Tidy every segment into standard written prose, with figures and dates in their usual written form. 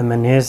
MNAs।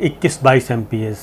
21-22 MPs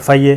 FIA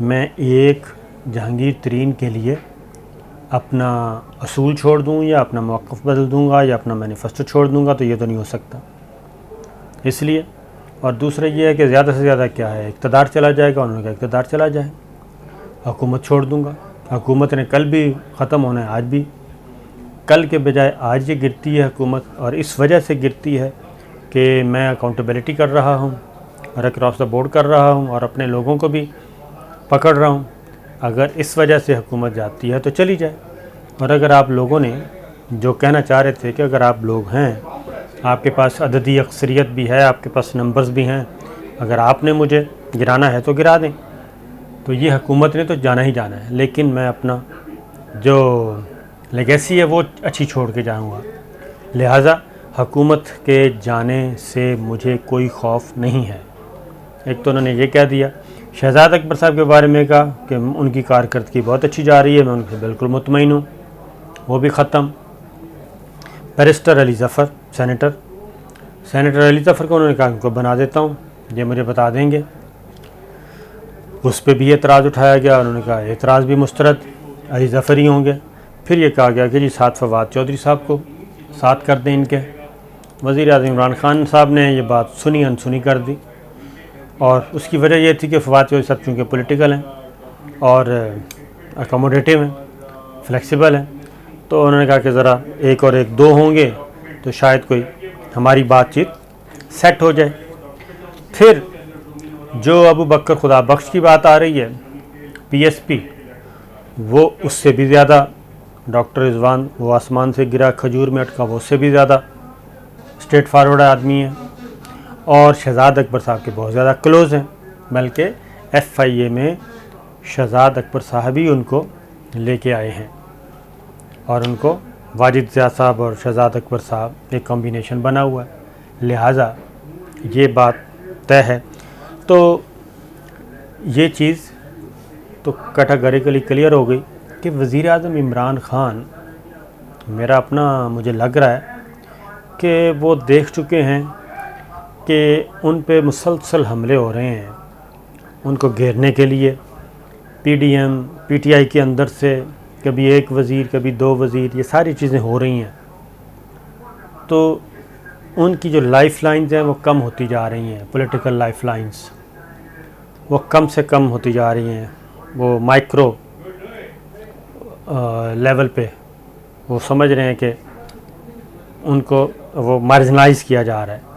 میں ایک جہانگیر ترین کے لیے اپنا اصول چھوڑ دوں یا اپنا موقف بدل دوں گا یا اپنا مینیفیسٹو چھوڑ دوں گا، تو یہ تو نہیں ہو سکتا۔ اس لیے اور دوسرا یہ ہے کہ زیادہ سے زیادہ کیا ہے، اقتدار چلا جائے گا، انہوں نے کہا اقتدار چلا جائے، حکومت چھوڑ دوں گا۔ حکومت نے کل بھی ختم ہونا ہے، آج بھی، کل کے بجائے آج یہ گرتی ہے حکومت، اور اس وجہ سے گرتی ہے کہ میں اکاؤنٹیبلٹی کر رہا ہوں اور اکراس دا بورڈ کر رہا ہوں اور اپنے لوگوں کو بھی پکڑ رہا ہوں۔ اگر اس وجہ سے حکومت جاتی ہے تو چلی جائے، اور اگر آپ لوگوں نے جو کہنا چاہ رہے تھے کہ اگر آپ لوگ ہیں، آپ کے پاس عددی اکثریت بھی ہے، آپ کے پاس نمبرز بھی ہیں، اگر آپ نے مجھے گرانا ہے تو گرا دیں، تو یہ حکومت نے تو جانا ہی جانا ہے، لیکن میں اپنا جو لیگیسی ہے وہ اچھی چھوڑ کے جاؤں گا، لہٰذا حکومت کے جانے سے مجھے کوئی خوف نہیں ہے۔ ایک تو انہوں نے یہ کہہ دیا، شہزاد اکبر صاحب کے بارے میں کہا کہ ان کی کارکردگی بہت اچھی جا رہی ہے، میں ان سے بالکل مطمئن ہوں، وہ بھی ختم۔ بیرسٹر علی ظفر سینیٹر علی ظفر کو انہوں نے کہا ان کو بنا دیتا ہوں، یہ مجھے بتا دیں گے، اس پہ بھی اعتراض اٹھایا گیا، انہوں نے کہا اعتراض بھی مسترد، علی ظفر ہی ہوں گے۔ پھر یہ کہا گیا کہ جی ساتھ فواد چودھری صاحب کو ساتھ کر دیں ان کے۔ وزیر اعظم عمران خان صاحب نے یہ بات سنی انسنی کر دی، اور اس کی وجہ یہ تھی کہ فواد چودھری صاحب چونکہ پولیٹیکل ہیں اور اکوموڈیٹیو ہیں، فلیکسیبل ہیں، تو انہوں نے کہا کہ ذرا ایک اور ایک دو ہوں گے تو شاید کوئی ہماری بات چیت سیٹ ہو جائے۔ پھر جو ابو بکر خدا بخش کی بات آ رہی ہے، پی ایس پی، وہ اس سے بھی زیادہ، ڈاکٹر رضوان وہ آسمان سے گرا کھجور میں اٹکا، وہ اس سے بھی زیادہ اسٹریٹ فارورڈ آدمی ہے، اور شہزاد اکبر صاحب کے بہت زیادہ کلوز ہیں، بلکہ ایف آئی اے میں شہزاد اکبر صاحب ہی ان کو لے کے آئے ہیں، اور ان کو واجد ضیاء صاحب اور شہزاد اکبر صاحب ایک کمبینیشن بنا ہوا ہے، لہٰذا یہ بات طے ہے۔ تو یہ چیز تو کیٹاگریکلی کلیئر ہو گئی کہ وزیر اعظم عمران خان، میرا اپنا مجھے لگ رہا ہے کہ وہ دیکھ چکے ہیں کہ ان پہ مسلسل حملے ہو رہے ہیں، ان کو گھیرنے کے لیے P D M P T I کے اندر سے کبھی ایک وزیر کبھی دو وزیر، یہ ساری چیزیں ہو رہی ہیں، تو ان کی جو لائف لائنز ہیں وہ کم ہوتی جا رہی ہیں، پولیٹیکل لائف لائنز وہ کم سے کم ہوتی جا رہی ہیں، وہ مائکرو لیول پہ وہ سمجھ رہے ہیں کہ ان کو وہ مارجنلائز کیا جا رہا ہے۔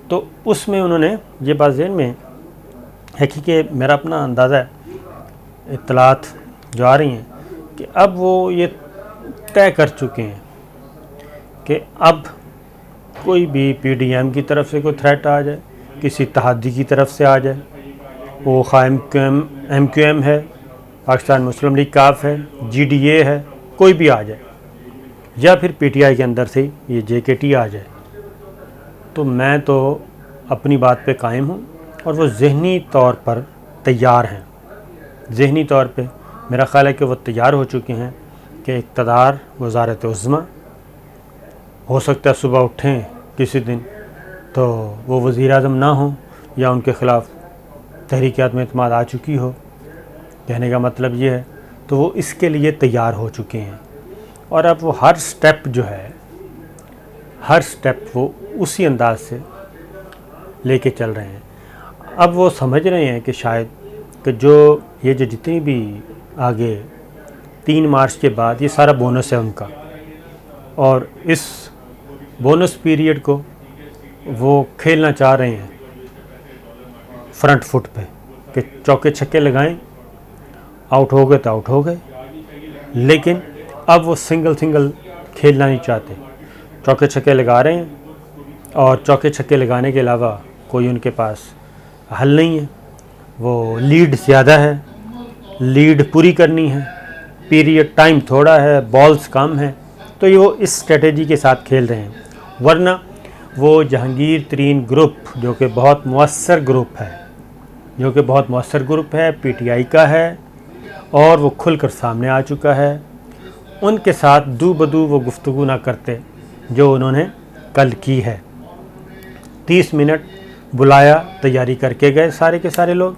تو اس میں انہوں نے یہ بات ذہن میں ہے کہ میرا اپنا اندازہ ہے، اطلاعات جو آ رہی ہیں کہ اب وہ یہ طے کر چکے ہیں کہ اب کوئی بھی پی ڈی ایم کی طرف سے کوئی تھریٹ آ جائے، کسی اتحادی کی طرف سے آ جائے، وہ خواہ ایم کیو ایم ہے، پاکستان مسلم لیگ کاف ہے، جی ڈی اے ہے، کوئی بھی آ جائے، یا پھر پی ٹی آئی کے اندر سے یہ جے کے ٹی آ جائے، تو میں تو اپنی بات پہ قائم ہوں، اور وہ ذہنی طور پر تیار ہیں، ذہنی طور پہ میرا خیال ہے کہ وہ تیار ہو چکے ہیں کہ اقتدار وزارت عظمیٰ، ہو سکتا ہے صبح اٹھیں کسی دن تو وہ وزیر اعظم نہ ہوں، یا ان کے خلاف تحریک عدم اعتماد آ چکی ہو، کہنے کا مطلب یہ ہے، تو وہ اس کے لیے تیار ہو چکے ہیں، اور اب وہ ہر سٹیپ جو ہے، ہر سٹیپ وہ اسی انداز سے لے کے چل رہے ہیں۔ اب وہ سمجھ رہے ہیں کہ شاید کہ یہ جو جتنی بھی آگے 3 مارچ کے بعد یہ سارا بونس ہے ان کا، اور اس بونس پیریڈ کو وہ کھیلنا چاہ رہے ہیں فرنٹ فٹ پہ، کہ چوکے چھکے لگائیں، آؤٹ ہو گئے تو آؤٹ ہو گئے، لیکن اب وہ سنگل کھیلنا نہیں چاہتے، چوکے چھکے لگا رہے ہیں، اور چوکے چھکے لگانے کے علاوہ کوئی ان کے پاس حل نہیں ہے، وہ لیڈ زیادہ ہے، لیڈ پوری کرنی ہے، پیریڈ ٹائم تھوڑا ہے، بالز کم ہیں، تو یہ وہ اس اسٹریٹجی کے ساتھ کھیل رہے ہیں۔ ورنہ وہ جہانگیر ترین گروپ جو کہ بہت مؤثر گروپ ہے، پی ٹی آئی کا ہے، اور وہ کھل کر سامنے آ چکا ہے، ان کے ساتھ دو بدو وہ گفتگو نہ کرتے جو انہوں نے کل کی ہے۔ 30 منٹ بلایا، تیاری کر کے گئے سارے کے سارے لوگ،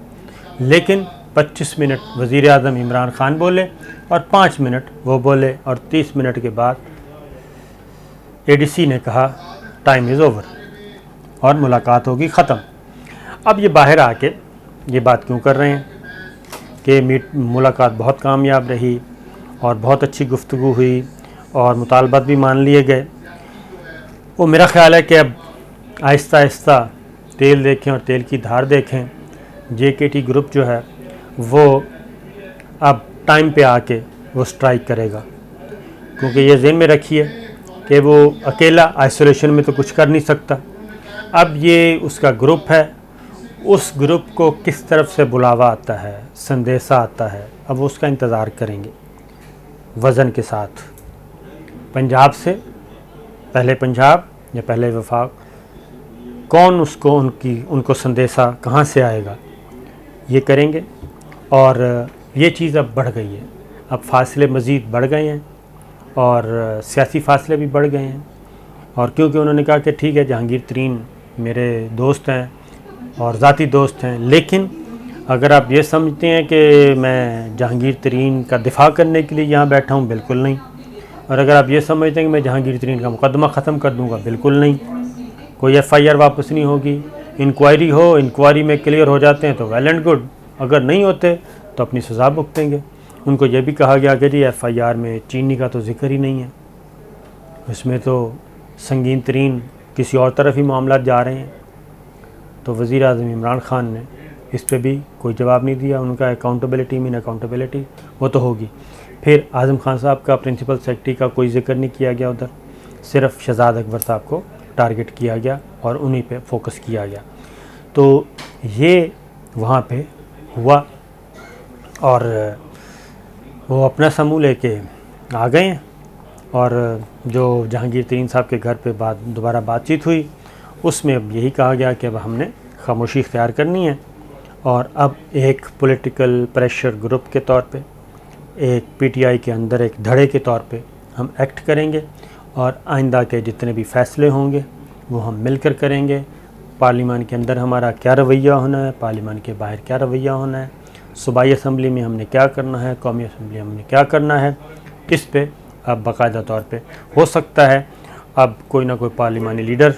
لیکن 25 منٹ وزیر اعظم عمران خان بولے اور 5 منٹ وہ بولے اور 30 منٹ کے بعد ADC نے کہا ٹائم از اوور اور ملاقات ہوگی ختم۔ اب یہ باہر آ کے یہ بات کیوں کر رہے ہیں کہ ملاقات بہت کامیاب رہی اور بہت اچھی گفتگو ہوئی اور مطالبات بھی مان لیے گئے؟ وہ میرا خیال ہے کہ اب آہستہ آہستہ تیل دیکھیں اور تیل کی دھار دیکھیں۔ JKT گروپ جو ہے وہ اب ٹائم پہ آ کے وہ سٹرائک کرے گا، کیونکہ یہ ذہن میں رکھیے کہ وہ اکیلا آئسولیشن میں تو کچھ کر نہیں سکتا۔ اب یہ اس کا گروپ ہے، اس گروپ کو کس طرف سے بلاوا آتا ہے، سندیسہ آتا ہے، اب وہ اس کا انتظار کریں گے وزن کے ساتھ۔ پنجاب سے پہلے پنجاب یا پہلے وفاق، کون اس کو ان کو سندیسہ کہاں سے آئے گا، یہ کریں گے۔ اور یہ چیز اب بڑھ گئی ہے، اب فاصلے مزید بڑھ گئے ہیں اور سیاسی فاصلے بھی بڑھ گئے ہیں۔ اور کیونکہ انہوں نے کہا کہ ٹھیک ہے جہانگیر ترین میرے دوست ہیں اور ذاتی دوست ہیں، لیکن اگر آپ یہ سمجھتے ہیں کہ میں جہانگیر ترین کا دفاع کرنے کے لیے یہاں بیٹھا ہوں، بالکل نہیں۔ اور اگر آپ یہ سمجھتے ہیں کہ میں جہانگیر ترین کا مقدمہ ختم کر دوں گا، بالکل نہیں۔ کوئی FIR واپس نہیں ہوگی، انکوائری ہو، انکوائری میں کلیئر ہو جاتے ہیں تو ویل اینڈ گڈ، اگر نہیں ہوتے تو اپنی سزا بھگتیں گے۔ ان کو یہ بھی کہا گیا کہ جی FIR میں چینی کا تو ذکر ہی نہیں ہے، اس میں تو سنگین ترین کسی اور طرف ہی معاملات جا رہے ہیں۔ تو وزیر اعظم عمران خان نے اس پہ بھی کوئی جواب نہیں دیا۔ ان کا اکاؤنٹیبلٹی مین اکاؤنٹیبلٹی وہ تو ہوگی۔ پھر اعظم خان صاحب کا پرنسپل سیکرٹری کا کوئی ذکر نہیں کیا گیا، ادھر صرف شہزاد اکبر صاحب کو ٹارگٹ کیا گیا اور انہی پہ فوکس کیا گیا۔ تو یہ وہاں پہ ہوا اور وہ اپنا سمو لے کے آ گئے ہیں۔ اور جو جہانگیر ترین صاحب کے گھر پہ دوبارہ بات چیت ہوئی، اس میں اب یہی کہا گیا کہ اب ہم نے خاموشی اختیار کرنی ہے اور اب ایک پولیٹیکل پریشر گروپ کے طور پہ، ایک PTI کے اندر ایک دھڑے کے طور پہ ہم ایکٹ کریں گے اور آئندہ کے جتنے بھی فیصلے ہوں گے وہ ہم مل کر کریں گے۔ پارلیمان کے اندر ہمارا کیا رویہ ہونا ہے، پارلیمان کے باہر کیا رویہ ہونا ہے، صوبائی اسمبلی میں ہم نے کیا کرنا ہے، قومی اسمبلی ہم نے کیا کرنا ہے، اس پہ اب باقاعدہ طور پہ ہو سکتا ہے اب کوئی نہ کوئی پارلیمانی لیڈر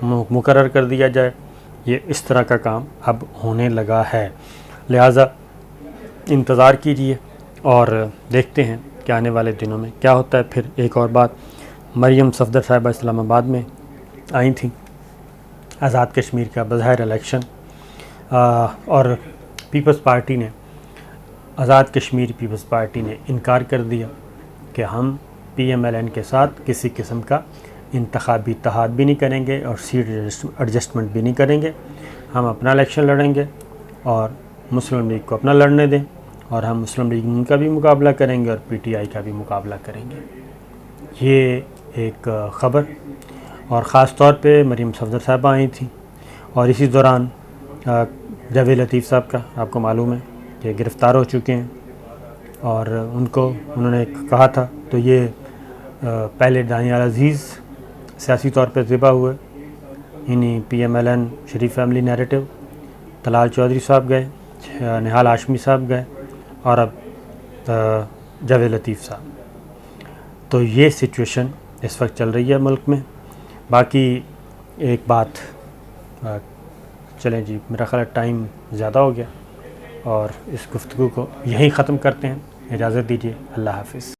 مقرر کر دیا جائے۔ یہ اس طرح کا کام اب ہونے لگا ہے، لہٰذا انتظار کیجیے اور دیکھتے ہیں کہ آنے والے دنوں میں کیا ہوتا ہے۔ پھر ایک اور بات، مریم صفدر صاحبہ اسلام آباد میں آئی تھیں، آزاد کشمیر کا بظاہر الیکشن، اور پیپلز پارٹی نے، آزاد کشمیر پیپلز پارٹی نے انکار کر دیا کہ ہم PMLN کے ساتھ کسی قسم کا انتخابی اتحاد بھی نہیں کریں گے اور سیٹ ایڈجسٹمنٹ بھی نہیں کریں گے۔ ہم اپنا الیکشن لڑیں گے اور مسلم لیگ کو اپنا لڑنے دیں، اور ہم مسلم لیگ کا بھی مقابلہ کریں گے اور PTI کا بھی مقابلہ کریں گے۔ یہ ایک خبر، اور خاص طور پہ مریم صفدر صاحبہ آئی تھیں، اور اسی دوران جاوید لطیف صاحب کا آپ کو معلوم ہے کہ گرفتار ہو چکے ہیں، اور انہوں نے کہا تھا، تو یہ پہلے دانیال عزیز سیاسی طور پہ ذبح ہوئے، انہی PMLN شریف فیملی نیریٹو، طلال چودھری صاحب گئے، نہال ہاشمی صاحب گئے، اور اب جاوید لطیف صاحب۔ تو یہ سچویشن اس وقت چل رہی ہے ملک میں۔ باقی ایک بات، چلیں جی میرا خیال ٹائم زیادہ ہو گیا اور اس گفتگو کو یہیں ختم کرتے ہیں۔ اجازت دیجیے، اللہ حافظ۔